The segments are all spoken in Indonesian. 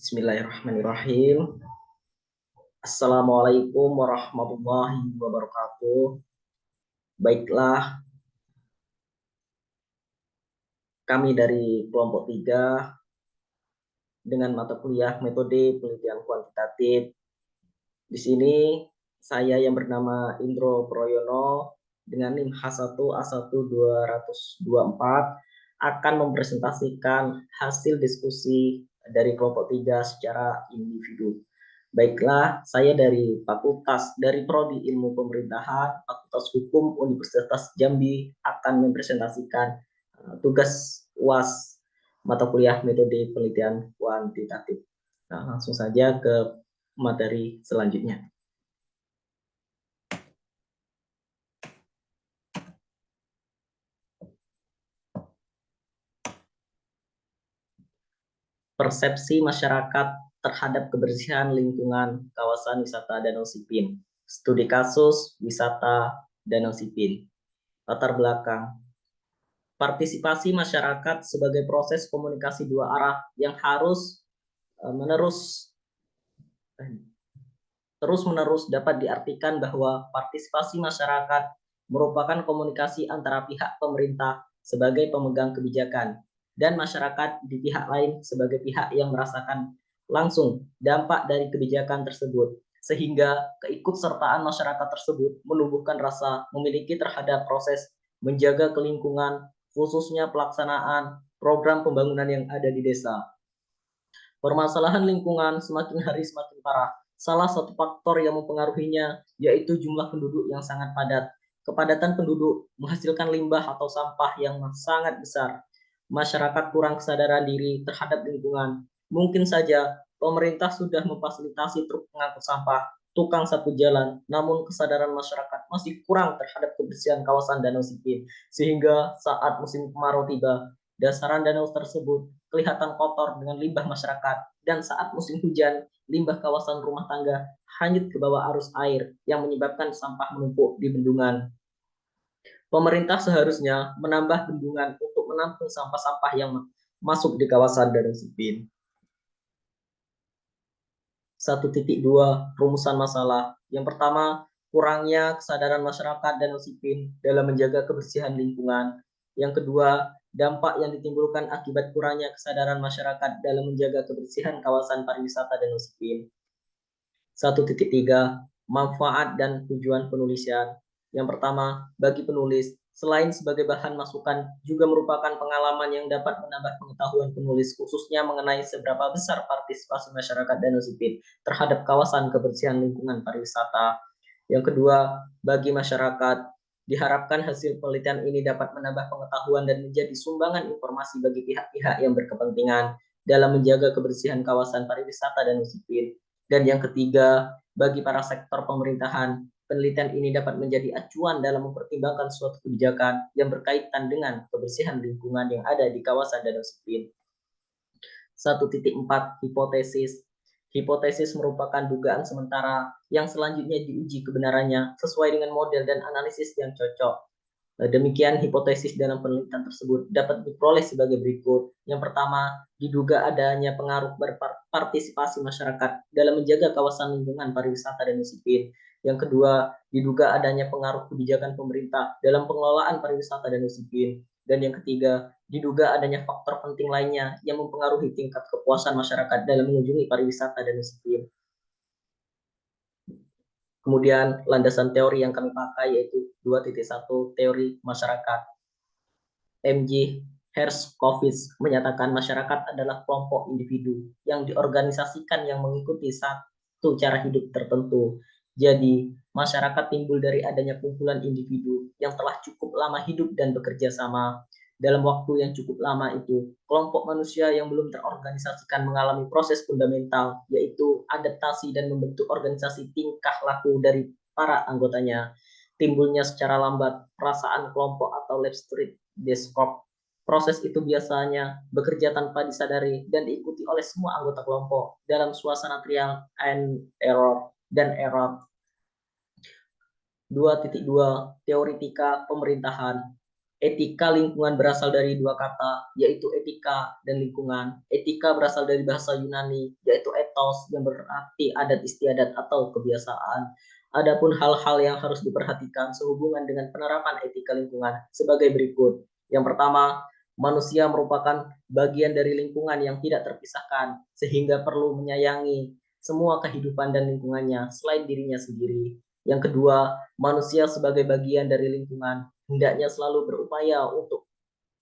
Bismillahirrahmanirrahim. Assalamualaikum warahmatullahi wabarakatuh. Baiklah, kami dari kelompok 3 dengan mata kuliah metode penelitian kuantitatif. Di sini saya yang bernama Indro Proyono dengan NIM H1A1 224 akan mempresentasikan hasil diskusi dari kelompok 3 secara individu. Baiklah, saya dari Prodi Ilmu Pemerintahan, Fakultas Hukum Universitas Jambi akan mempresentasikan tugas UAS mata kuliah metode penelitian kuantitatif. Nah, langsung saja ke materi selanjutnya. Persepsi masyarakat terhadap kebersihan lingkungan kawasan wisata Danau Sipin. Studi kasus wisata Danau Sipin. Latar belakang. Partisipasi masyarakat sebagai proses komunikasi dua arah yang harus terus-menerus dapat diartikan bahwa partisipasi masyarakat merupakan komunikasi antara pihak pemerintah sebagai pemegang kebijakan dan masyarakat di pihak lain sebagai pihak yang merasakan langsung dampak dari kebijakan tersebut, sehingga keikutsertaan masyarakat tersebut menumbuhkan rasa memiliki terhadap proses menjaga kelingkungan, khususnya pelaksanaan program pembangunan yang ada di desa. Permasalahan lingkungan semakin hari semakin parah. Salah satu faktor yang mempengaruhinya yaitu jumlah penduduk yang sangat padat. Kepadatan penduduk menghasilkan limbah atau sampah yang sangat besar. Masyarakat kurang kesadaran diri terhadap lingkungan. Mungkin saja pemerintah sudah memfasilitasi truk pengangkut sampah, tukang sapu jalan, namun kesadaran masyarakat masih kurang terhadap kebersihan kawasan Danau Sipin. Sehingga saat musim kemarau tiba, dasaran danau tersebut kelihatan kotor dengan limbah masyarakat, dan saat musim hujan, limbah kawasan rumah tangga hanyut ke bawah arus air yang menyebabkan sampah menumpuk di bendungan. Pemerintah seharusnya menambah bendungan untuk menampung sampah-sampah yang masuk di kawasan Danau Sipin. 1.2 Rumusan masalah. Yang pertama, kurangnya kesadaran masyarakat Danau Sipin dalam menjaga kebersihan lingkungan. Yang kedua, dampak yang ditimbulkan akibat kurangnya kesadaran masyarakat dalam menjaga kebersihan kawasan pariwisata Danau Sipin. 1.3 Manfaat dan tujuan penulisan. Yang pertama, bagi penulis, selain sebagai bahan masukan, juga merupakan pengalaman yang dapat menambah pengetahuan penulis, khususnya mengenai seberapa besar partisipasi masyarakat Danau Sipin terhadap kawasan kebersihan lingkungan pariwisata. Yang kedua, bagi masyarakat, diharapkan hasil penelitian ini dapat menambah pengetahuan dan menjadi sumbangan informasi bagi pihak-pihak yang berkepentingan dalam menjaga kebersihan kawasan pariwisata Danau Sipin. Dan yang ketiga, bagi para sektor pemerintahan, penelitian ini dapat menjadi acuan dalam mempertimbangkan suatu kebijakan yang berkaitan dengan kebersihan lingkungan yang ada di kawasan Danau Sipin. 1.4 Hipotesis. Hipotesis merupakan dugaan sementara yang selanjutnya diuji kebenarannya sesuai dengan model dan analisis yang cocok. Demikian hipotesis dalam penelitian tersebut dapat diperoleh sebagai berikut. Yang pertama, diduga adanya pengaruh berpartisipasi masyarakat dalam menjaga kawasan lingkungan pariwisata Danau Sipin. Yang kedua, diduga adanya pengaruh kebijakan pemerintah dalam pengelolaan pariwisata Danau Sipin. Dan yang ketiga, diduga adanya faktor penting lainnya yang mempengaruhi tingkat kepuasan masyarakat dalam mengunjungi pariwisata Danau Sipin. Kemudian landasan teori yang kami pakai yaitu 2.1 teori masyarakat. M.J. Herskovits menyatakan masyarakat adalah kelompok individu yang diorganisasikan yang mengikuti satu cara hidup tertentu. Jadi, masyarakat timbul dari adanya kumpulan individu yang telah cukup lama hidup dan bekerja sama. Dalam waktu yang cukup lama itu, kelompok manusia yang belum terorganisasikan mengalami proses fundamental, yaitu adaptasi dan membentuk organisasi tingkah laku dari para anggotanya. Timbulnya secara lambat perasaan kelompok atau Leibstrid Desktop. Proses itu biasanya bekerja tanpa disadari dan diikuti oleh semua anggota kelompok dalam suasana trial and error dan error. 2.2 Teoretika pemerintahan. Etika lingkungan berasal dari dua kata, yaitu etika dan lingkungan. Etika berasal dari bahasa Yunani, yaitu ethos, yang berarti adat istiadat atau kebiasaan. Adapun hal-hal yang harus diperhatikan sehubungan dengan penerapan etika lingkungan sebagai berikut. Yang pertama, manusia merupakan bagian dari lingkungan yang tidak terpisahkan, sehingga perlu menyayangi semua kehidupan dan lingkungannya selain dirinya sendiri. Yang kedua, manusia sebagai bagian dari lingkungan hendaknya selalu berupaya untuk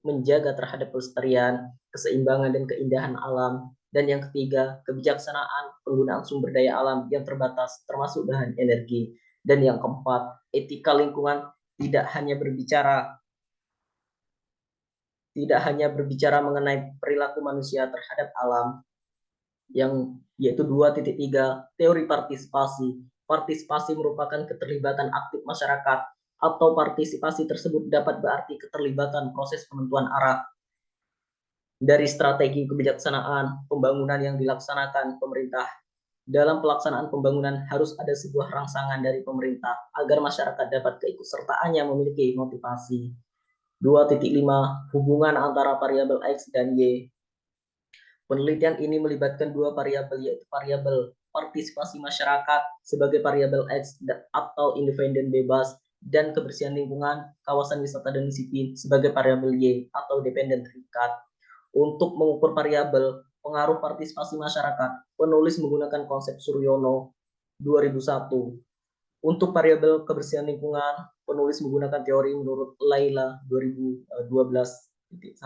menjaga terhadap pelestarian, keseimbangan dan keindahan alam. Dan yang ketiga, kebijaksanaan penggunaan sumber daya alam yang terbatas termasuk bahan energi. Dan yang keempat, etika lingkungan tidak hanya berbicara mengenai perilaku manusia terhadap alam, yang yaitu 2.3 teori partisipasi. Partisipasi merupakan keterlibatan aktif masyarakat, atau partisipasi tersebut dapat berarti keterlibatan proses penentuan arah dari strategi kebijaksanaan pembangunan yang dilaksanakan pemerintah. Dalam pelaksanaan pembangunan harus ada sebuah rangsangan dari pemerintah agar masyarakat dapat keikutsertaannya memiliki motivasi. 2.5 hubungan antara variabel X dan Y. Penelitian ini melibatkan dua variabel, yaitu variabel partisipasi masyarakat sebagai variabel X atau independen bebas, dan kebersihan lingkungan kawasan wisata dan disiplin sebagai variabel Y atau dependen terikat. Untuk mengukur variabel pengaruh partisipasi masyarakat, penulis menggunakan konsep Suryono 2001. Untuk variabel kebersihan lingkungan, penulis menggunakan teori menurut Laila 2012.1.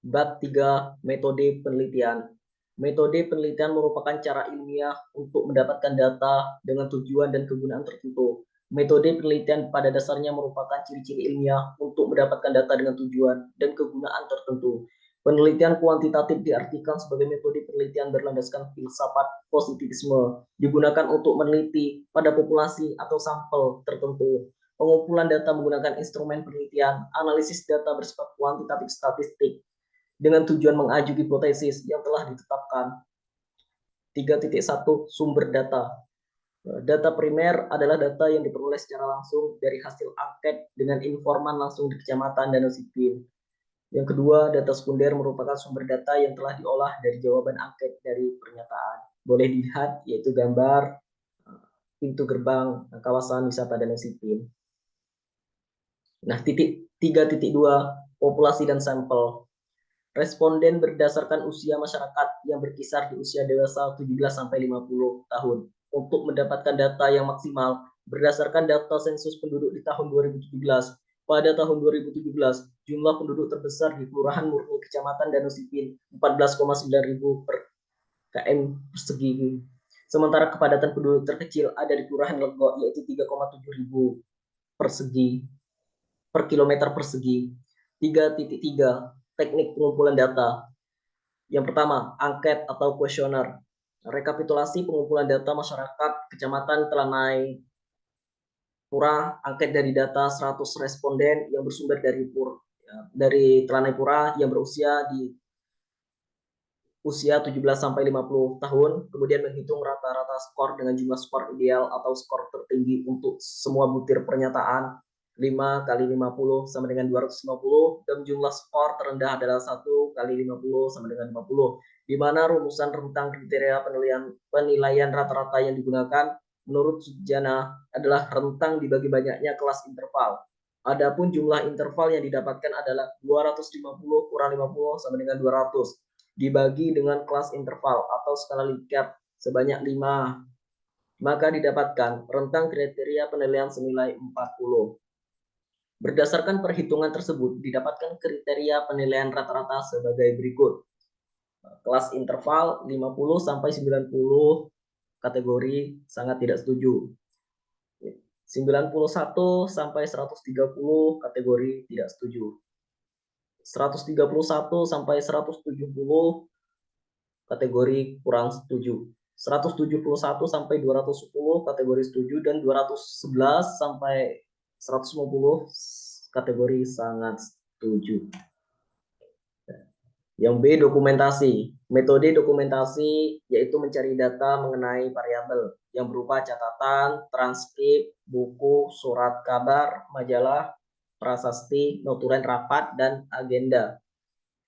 Bab 3. Metode penelitian. Metode penelitian merupakan cara ilmiah untuk mendapatkan data dengan tujuan dan kegunaan tertentu. Metode penelitian pada dasarnya merupakan ciri-ciri ilmiah untuk mendapatkan data dengan tujuan dan kegunaan tertentu. Penelitian kuantitatif diartikan sebagai metode penelitian berlandaskan filsafat positivisme, digunakan untuk meneliti pada populasi atau sampel tertentu. Pengumpulan data menggunakan instrumen penelitian, analisis data bersifat kuantitatif statistik, dengan tujuan mengajukan hipotesis yang telah ditetapkan. 3.1 Sumber data. Data primer adalah data yang diperoleh secara langsung dari hasil angket dengan informan langsung di kecamatan dan sipil. Yang kedua, data sekunder merupakan sumber data yang telah diolah dari jawaban angket dari pernyataan. Boleh dilihat, yaitu gambar pintu gerbang kawasan wisata dan sipil. Nah, 3.2 Populasi dan sampel. Responden berdasarkan usia masyarakat yang berkisar di usia dewasa 17-50 tahun. Untuk mendapatkan data yang maksimal, berdasarkan data sensus penduduk di tahun 2017, pada tahun 2017, jumlah penduduk terbesar di Kelurahan Murni, Kecamatan Danau Sipin, 14,9 ribu per km persegi. Sementara kepadatan penduduk terkecil ada di Kelurahan Legok, yaitu 3,7 ribu per kilometer persegi. 3.3 Teknik pengumpulan data. Yang pertama, angket atau kuesioner. Rekapitulasi pengumpulan data masyarakat Kecamatan Telanai Pura, angket dari data 100 responden yang bersumber dari Telanai Pura yang berusia di usia 17-50 tahun, kemudian menghitung rata-rata skor dengan jumlah skor ideal atau skor tertinggi untuk semua butir pernyataan 5 kali 50 sama dengan 250, dan jumlah skor terendah adalah 1 kali 50 sama dengan 50, di mana rumusan rentang kriteria penilaian rata-rata yang digunakan menurut Sujana adalah rentang dibagi banyaknya kelas interval. Adapun jumlah interval yang didapatkan adalah 250 kurang 50 sama dengan 200, dibagi dengan kelas interval atau skala Likert sebanyak 5. Maka didapatkan rentang kriteria penilaian senilai 40. Berdasarkan perhitungan tersebut, didapatkan kriteria penilaian rata-rata sebagai berikut. Kelas interval 50-90 kategori sangat tidak setuju. 91-130 kategori tidak setuju. 131-170 kategori kurang setuju. 171-210 kategori setuju, dan 211-150 kategori sangat setuju. Yang B, dokumentasi. Metode dokumentasi yaitu mencari data mengenai variabel yang berupa catatan, transkrip, buku, surat kabar, majalah, prasasti, notulen rapat, dan agenda.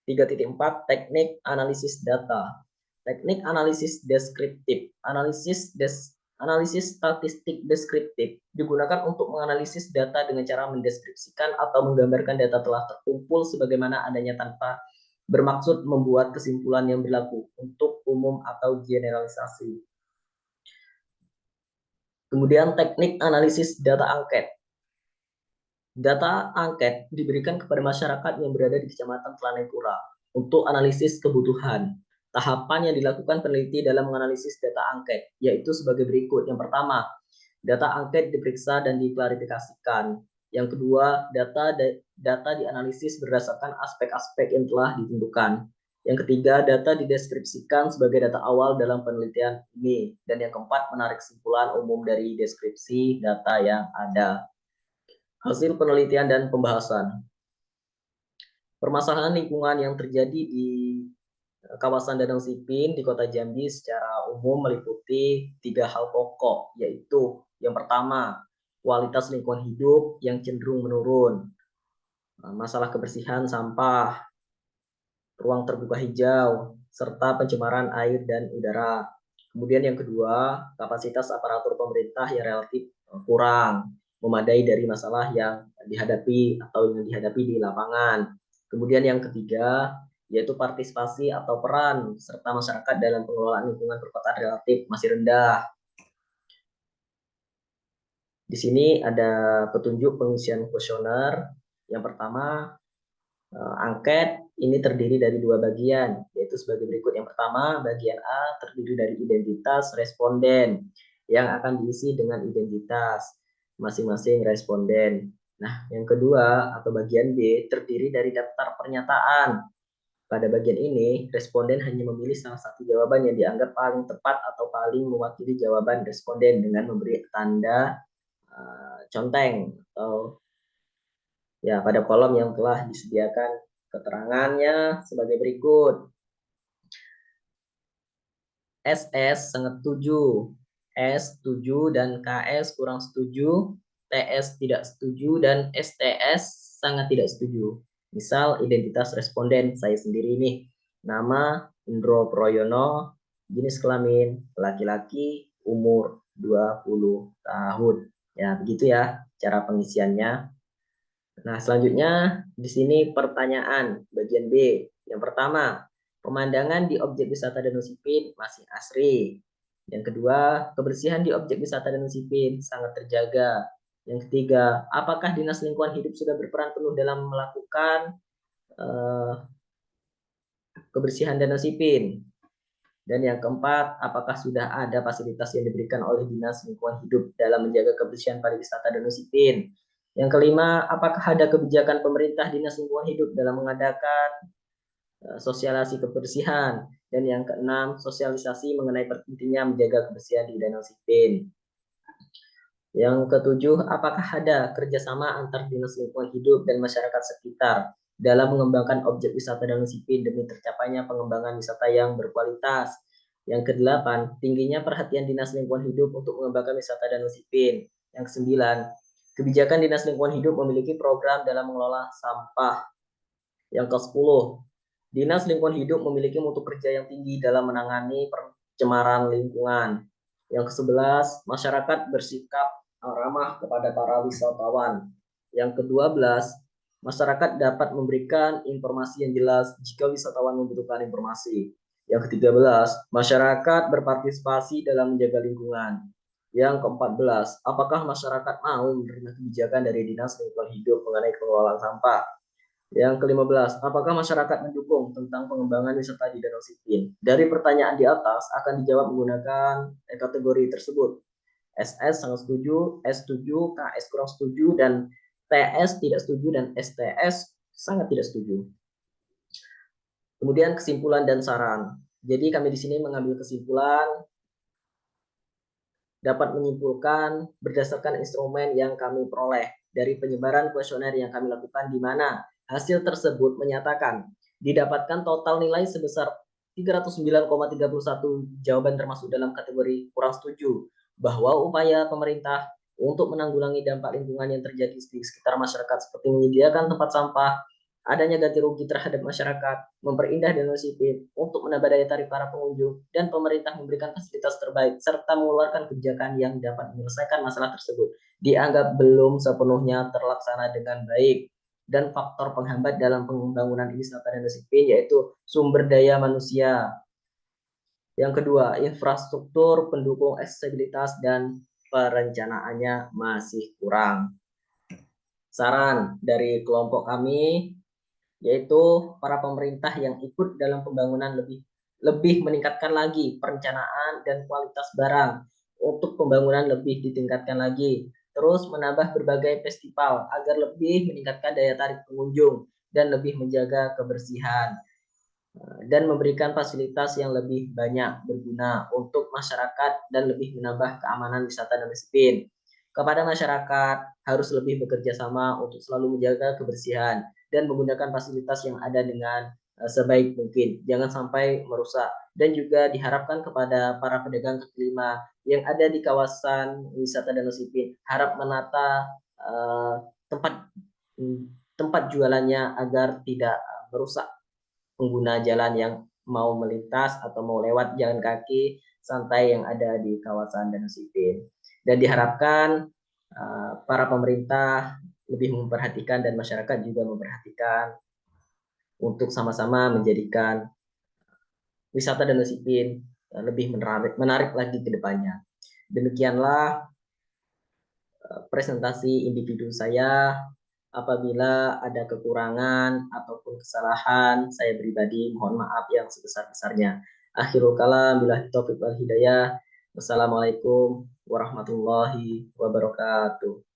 3.4 teknik analisis data. Teknik analisis deskriptif. Analisis statistik deskriptif digunakan untuk menganalisis data dengan cara mendeskripsikan atau menggambarkan data telah terkumpul sebagaimana adanya tanpa bermaksud membuat kesimpulan yang berlaku untuk umum atau generalisasi. Kemudian teknik analisis data angket. Data angket diberikan kepada masyarakat yang berada di Kecamatan Tlanekura untuk analisis kebutuhan. Tahapan yang dilakukan peneliti dalam menganalisis data angket yaitu sebagai berikut. Yang pertama, data angket diperiksa dan diklarifikasikan. Yang kedua, data dianalisis berdasarkan aspek-aspek yang telah ditentukan. Yang ketiga, data dideskripsikan sebagai data awal dalam penelitian ini. Dan yang keempat, menarik kesimpulan umum dari deskripsi data yang ada. Hasil penelitian dan pembahasan. Permasalahan lingkungan yang terjadi di kawasan Danau Sipin di Kota Jambi secara umum meliputi 3 hal pokok, yaitu yang pertama, kualitas lingkungan hidup yang cenderung menurun, masalah kebersihan sampah, ruang terbuka hijau, serta pencemaran air dan udara. Kemudian yang kedua, kapasitas aparatur pemerintah yang relatif kurang memadai dari masalah yang dihadapi atau yang dihadapi di lapangan. Kemudian yang ketiga, yaitu partisipasi atau peran serta masyarakat dalam pengelolaan lingkungan perkotaan relatif masih rendah. Di sini ada petunjuk pengisian kuesioner. Yang pertama, angket ini terdiri dari 2 bagian, yaitu sebagai berikut. Yang pertama, bagian A terdiri dari identitas responden yang akan diisi dengan identitas masing-masing responden. Nah, yang kedua atau bagian B terdiri dari daftar pernyataan. Pada bagian ini, responden hanya memilih salah satu jawaban yang dianggap paling tepat atau paling mewakili jawaban responden dengan memberi tanda conteng atau ya pada kolom yang telah disediakan keterangannya sebagai berikut. SS sangat setuju, S setuju dan KS kurang setuju, TS tidak setuju dan STS sangat tidak setuju. Misal identitas responden saya sendiri nih. Nama Indro Proyono, jenis kelamin laki-laki, umur 20 tahun. Ya, begitu ya cara pengisiannya. Nah, selanjutnya di sini pertanyaan bagian B. Yang pertama, pemandangan di objek wisata Danau Sipin masih asri. Yang kedua, kebersihan di objek wisata Danau Sipin sangat terjaga. Yang ketiga, apakah Dinas Lingkungan Hidup sudah berperan penuh dalam melakukan kebersihan Danau Sipin? Dan yang keempat, apakah sudah ada fasilitas yang diberikan oleh Dinas Lingkungan Hidup dalam menjaga kebersihan pariwisata Danau Sipin? Yang kelima, apakah ada kebijakan pemerintah Dinas Lingkungan Hidup dalam mengadakan sosialisasi kebersihan? Dan yang keenam, sosialisasi mengenai pentingnya menjaga kebersihan di Danau Sipin. Yang ketujuh, apakah ada kerjasama antar Dinas Lingkungan Hidup dan masyarakat sekitar dalam mengembangkan objek wisata Danau Sipin demi tercapainya pengembangan wisata yang berkualitas? Yang kedelapan, tingginya perhatian Dinas Lingkungan Hidup untuk mengembangkan wisata Danau Sipin. Yang kesembilan, kebijakan Dinas Lingkungan Hidup memiliki program dalam mengelola sampah. Yang ke-10, Dinas Lingkungan Hidup memiliki mutu kerja yang tinggi dalam menangani pencemaran lingkungan. Yang ke-11, masyarakat bersikap ramah kepada para wisatawan. Yang ke-12, masyarakat dapat memberikan informasi yang jelas jika wisatawan membutuhkan informasi. Yang ke-13, masyarakat berpartisipasi dalam menjaga lingkungan. Yang ke-14, apakah masyarakat mau menerima kebijakan dari Dinas Lingkungan Hidup mengenai pengelolaan sampah? Yang ke-15, apakah masyarakat mendukung tentang pengembangan wisata di Danau Sipin? Dari pertanyaan di atas akan dijawab menggunakan kategori tersebut. SS sangat setuju, S setuju, KS kurang setuju, dan TS tidak setuju, dan STS sangat tidak setuju. Kemudian kesimpulan dan saran. Jadi kami di sini mengambil kesimpulan dapat menyimpulkan berdasarkan instrumen yang kami peroleh dari penyebaran kuesioner yang kami lakukan di mana hasil tersebut menyatakan Didapatkan total nilai sebesar 309,31 jawaban termasuk dalam kategori kurang setuju bahwa upaya pemerintah untuk menanggulangi dampak lingkungan yang terjadi di sekitar masyarakat seperti menyediakan tempat sampah, adanya ganti rugi terhadap masyarakat, memperindah danau sipil untuk menambah daya tarik para pengunjung, dan pemerintah memberikan fasilitas terbaik serta mengeluarkan kebijakan yang dapat menyelesaikan masalah tersebut dianggap belum sepenuhnya terlaksana dengan baik. Dan faktor penghambat dalam pembangunan wisata danau sipil yaitu sumber daya manusia. Yang kedua, infrastruktur pendukung aksesibilitas dan perencanaannya masih kurang. Saran dari kelompok kami yaitu para pemerintah yang ikut dalam pembangunan lebih meningkatkan lagi perencanaan dan kualitas barang untuk pembangunan lebih ditingkatkan lagi. Terus menambah berbagai festival agar lebih meningkatkan daya tarik pengunjung dan lebih menjaga kebersihan dan memberikan fasilitas yang lebih banyak berguna untuk masyarakat dan lebih menambah keamanan wisata dan disiplin. Kepada masyarakat harus lebih bekerja sama untuk selalu menjaga kebersihan dan menggunakan fasilitas yang ada dengan sebaik mungkin. Jangan sampai merusak. Dan juga diharapkan kepada para pedagang kaki lima yang ada di kawasan wisata Danau Sipin harap menata tempat tempat jualannya agar tidak merusak pengguna jalan yang mau melintas atau mau lewat jalan kaki santai yang ada di kawasan Danau Sipin. Dan diharapkan para pemerintah lebih memperhatikan dan masyarakat juga memperhatikan untuk sama-sama menjadikan wisata Danau Sipin lebih menarik lagi ke depannya. Demikianlah presentasi individu saya. Apabila ada kekurangan ataupun kesalahan, saya pribadi mohon maaf yang sebesar-besarnya. Akhirul kalam, billahi taufiq wal hidayah. Wassalamualaikum warahmatullahi wabarakatuh.